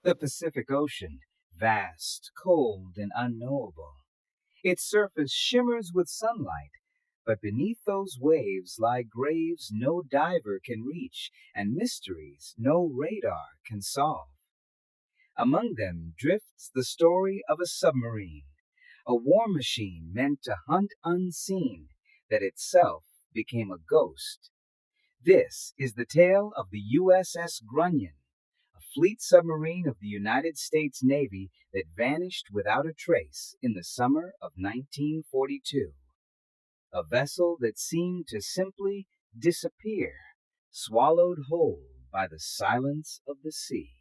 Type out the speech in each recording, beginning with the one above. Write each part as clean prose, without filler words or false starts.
The Pacific Ocean, vast, cold, and unknowable. Its surface shimmers with sunlight, but beneath those waves lie graves no diver can reach and mysteries no radar can solve. Among them drifts the story of a submarine, a war machine meant to hunt unseen, that itself became a ghost. This is the tale of the USS Grunion, a fleet submarine of the United States Navy that vanished without a trace in the summer of 1942. A vessel that seemed to simply disappear, swallowed whole by the silence of the sea.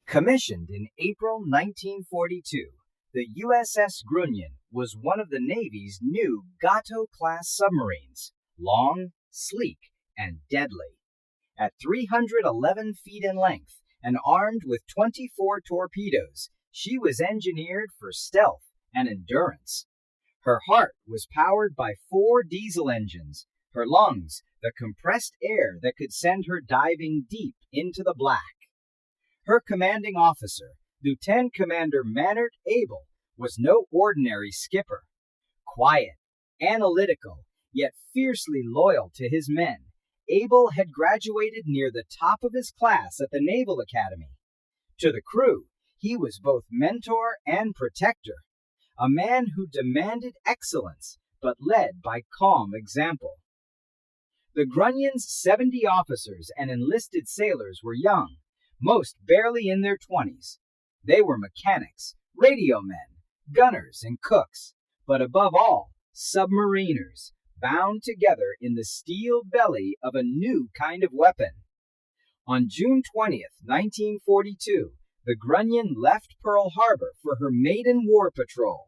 Commissioned in April 1942, the USS Grunion was one of the Navy's new Gato-class submarines, long, sleek, and deadly. At 311 feet in length and armed with 24 torpedoes, she was engineered for stealth and endurance. Her heart was powered by 4 diesel engines, her lungs the compressed air that could send her diving deep into the black. Her commanding officer, Lieutenant Commander Mannert L, was no ordinary skipper. Quiet, analytical, yet fiercely loyal to his men, Abele had graduated near the top of his class at the Naval Academy. To the crew, he was both mentor and protector, a man who demanded excellence but led by calm example. The Grunion's 70 officers and enlisted sailors were young, most barely in their 20s. They were mechanics, radio men, gunners, and cooks, but above all, submariners, bound together in the steel belly of a new kind of weapon. On June 20th, 1942, the Grunion left Pearl Harbor for her maiden war patrol.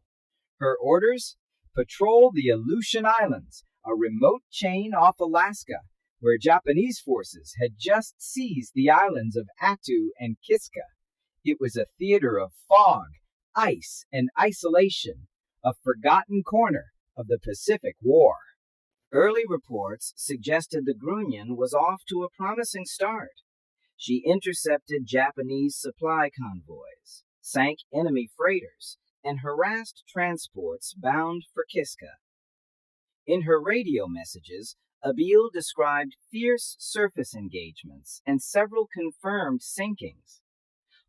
Her orders? Patrol the Aleutian Islands, a remote chain off Alaska, where Japanese forces had just seized the islands of Attu and Kiska. It was a theater of fog, ice, and isolation, a forgotten corner of the Pacific War. Early reports suggested the Grunion was off to a promising start. She intercepted Japanese supply convoys, sank enemy freighters, and harassed transports bound for Kiska. In her radio messages, Abele described fierce surface engagements and several confirmed sinkings.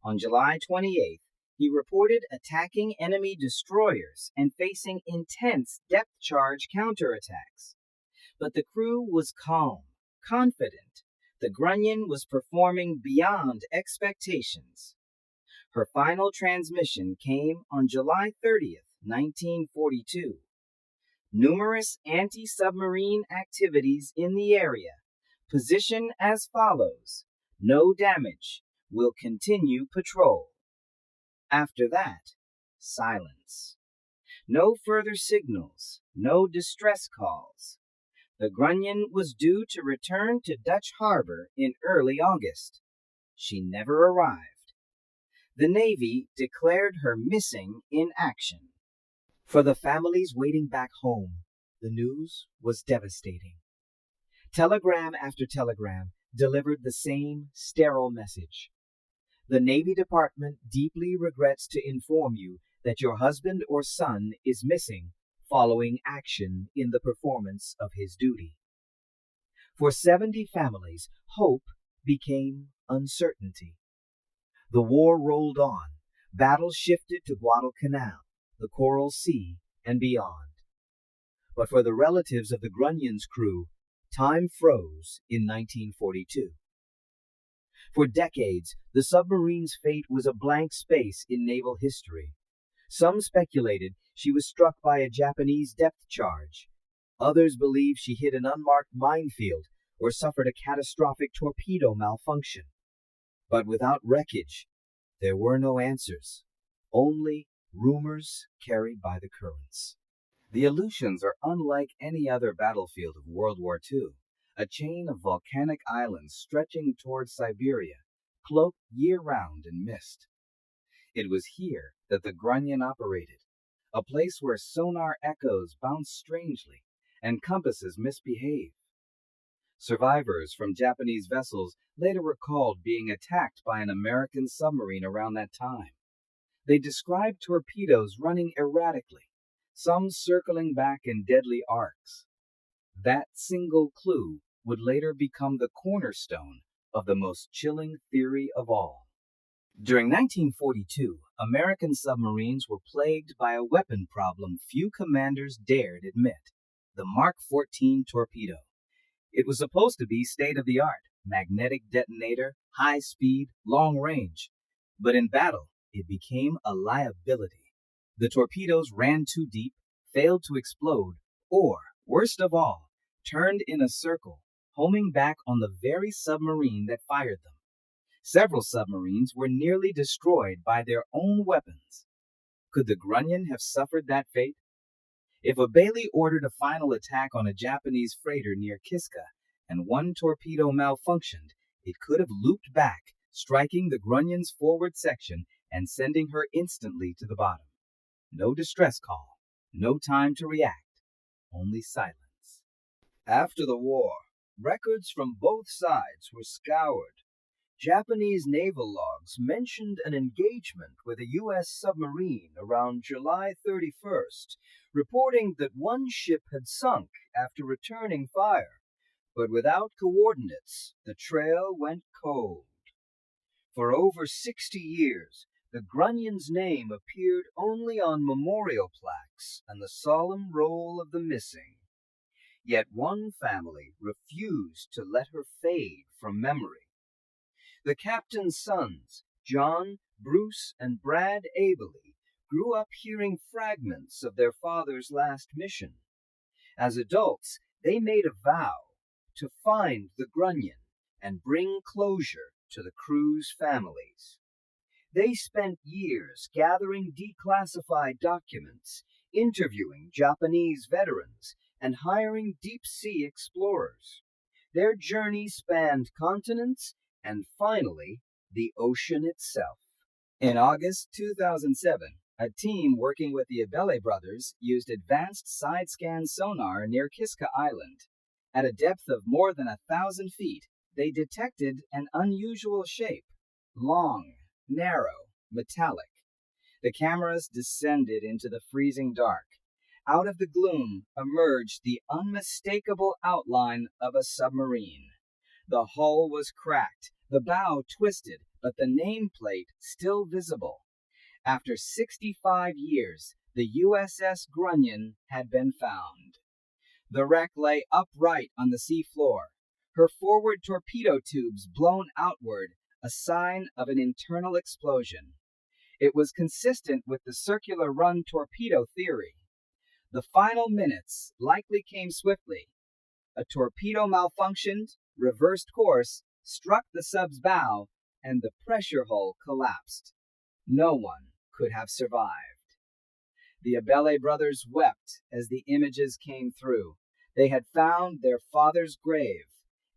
On July 28th, he reported attacking enemy destroyers and facing intense depth charge counterattacks. But the crew was calm, confident. The Grunion was performing beyond expectations. Her final transmission came on July 30th, 1942. Numerous anti-submarine activities in the area. Position as follows. No damage. Will continue patrol. After that, silence. No further signals, no distress calls. The Grunion was due to return to Dutch Harbor in early August. She never arrived. The Navy declared her missing in action. For the families waiting back home, the news was devastating. Telegram after telegram delivered the same sterile message. The Navy Department deeply regrets to inform you that your husband or son is missing following action in the performance of his duty. For 70 families, hope became uncertainty. The war rolled on. Battles shifted to Guadalcanal, the Coral Sea, and beyond. But for the relatives of the Grunion's crew, time froze in 1942. For decades, the submarine's fate was a blank space in naval history. Some speculated she was struck by a Japanese depth charge. Others believed she hit an unmarked minefield or suffered a catastrophic torpedo malfunction. But without wreckage, there were no answers, only rumors carried by the currents. The Aleutians are unlike any other battlefield of World War II, a chain of volcanic islands stretching towards Siberia, cloaked year-round in mist. It was here that the Grunion operated, a place where sonar echoes bounce strangely and compasses misbehave. Survivors from Japanese vessels later recalled being attacked by an American submarine around that time. They described torpedoes running erratically, some circling back in deadly arcs. That single clue would later become the cornerstone of the most chilling theory of all. During 1942, American submarines were plagued by a weapon problem few commanders dared admit: the Mark 14 torpedo. It was supposed to be state-of-the-art, magnetic detonator, high speed, long range. But in battle, it became a liability. The torpedoes ran too deep, failed to explode, or, worst of all, turned in a circle, homing back on the very submarine that fired them. Several submarines were nearly destroyed by their own weapons. Could the Grunion have suffered that fate? If Abele ordered a final attack on a Japanese freighter near Kiska and one torpedo malfunctioned, it could have looped back, striking the Grunion's forward section and sending her instantly to the bottom. No distress call, no time to react, only silence. After the war, records from both sides were scoured. Japanese naval logs mentioned an engagement with a U.S. submarine around July 31st, reporting that one ship had sunk after returning fire, but without coordinates, the trail went cold. For over 60 years, the Grunion's name appeared only on memorial plaques and the solemn roll of the missing. Yet one family refused to let her fade from memory. The captain's sons, John, Bruce, and Brad Abele, grew up hearing fragments of their father's last mission. As adults, they made a vow to find the Grunion and bring closure to the crew's families. They spent years gathering declassified documents, interviewing Japanese veterans, and hiring deep-sea explorers. Their journey spanned continents and finally, the ocean itself. In August 2007, a team working with the Abele brothers used advanced side-scan sonar near Kiska Island. At a depth of more than 1,000 feet, they detected an unusual shape: long, narrow, metallic. The cameras descended into the freezing dark. Out of the gloom emerged the unmistakable outline of a submarine. The hull was cracked, the bow twisted, but the nameplate still visible. After 65 years, the USS Grunion had been found. The wreck lay upright on the seafloor, her forward torpedo tubes blown outward, a sign of an internal explosion. It was consistent with the circular run torpedo theory. The final minutes likely came swiftly. A torpedo malfunctioned, reversed course, struck the sub's bow, and the pressure hull collapsed. No one could have survived. The Abele brothers wept as the images came through. They had found their father's grave,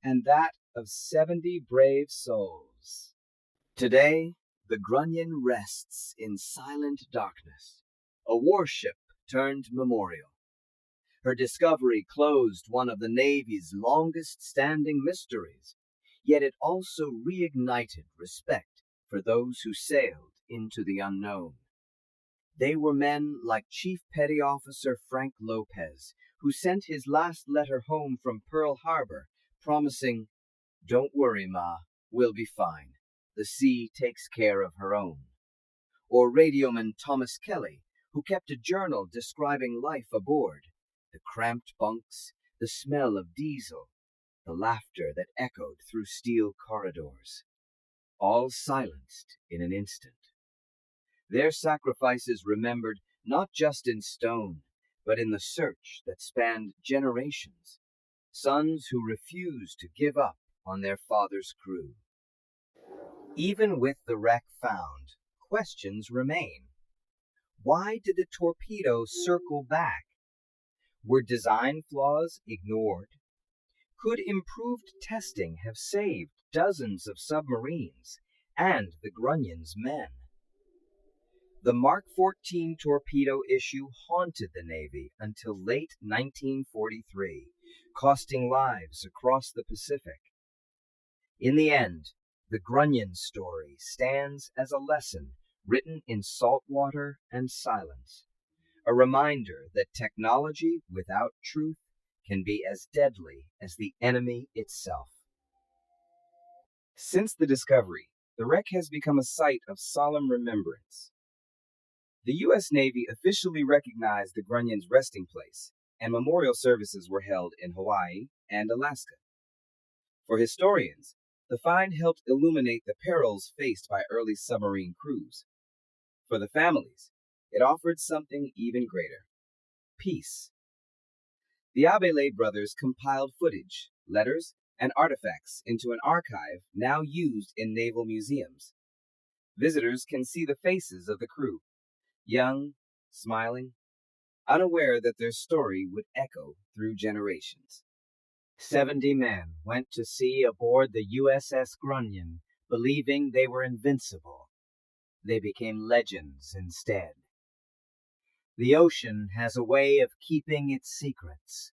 and that of 70 brave souls. Today, the Grunion rests in silent darkness, a warship turned memorial. Her discovery closed one of the Navy's longest-standing mysteries, yet it also reignited respect for those who sailed into the unknown. They were men like Chief Petty Officer Frank Lopez, who sent his last letter home from Pearl Harbor, promising, "Don't worry, Ma, we'll be fine. The sea takes care of her own." Or radioman Thomas Kelly, who kept a journal describing life aboard: the cramped bunks, the smell of diesel, the laughter that echoed through steel corridors. All silenced in an instant. Their sacrifices remembered not just in stone, but in the search that spanned generations. Sons who refused to give up on their father's crew. Even with the wreck found, questions remain. Why did the torpedo circle back? Were design flaws ignored? Could improved testing have saved dozens of submarines and the Grunion's men? The Mark 14 torpedo issue haunted the Navy until late 1943, costing lives across the Pacific. In the end, the Grunion story stands as a lesson written in salt water and silence, a reminder that technology without truth can be as deadly as the enemy itself. Since the discovery, the wreck has become a site of solemn remembrance. The U.S. Navy officially recognized the Grunion's resting place, and memorial services were held in Hawaii and Alaska. For historians, the find helped illuminate the perils faced by early submarine crews. For the families, it offered something even greater: peace. The Abele brothers compiled footage, letters, and artifacts into an archive now used in naval museums. Visitors can see the faces of the crew, young, smiling, unaware that their story would echo through generations. 70 men went to sea aboard the USS Grunion, believing they were invincible. They became legends instead. The ocean has a way of keeping its secrets,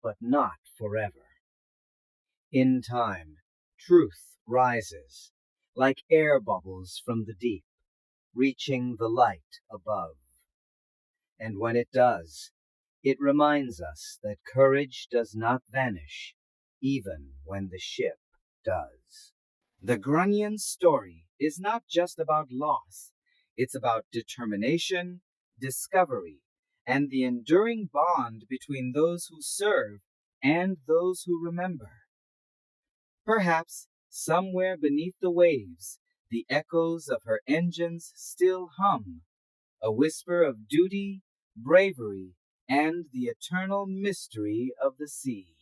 but not forever. In time, truth rises, like air bubbles from the deep, reaching the light above. And when it does, it reminds us that courage does not vanish, even when the ship does. The Grunion's story is not just about loss. It's about determination, discovery, and the enduring bond between those who serve and those who remember. Perhaps somewhere beneath the waves, the echoes of her engines still hum, a whisper of duty, bravery, and the eternal mystery of the sea.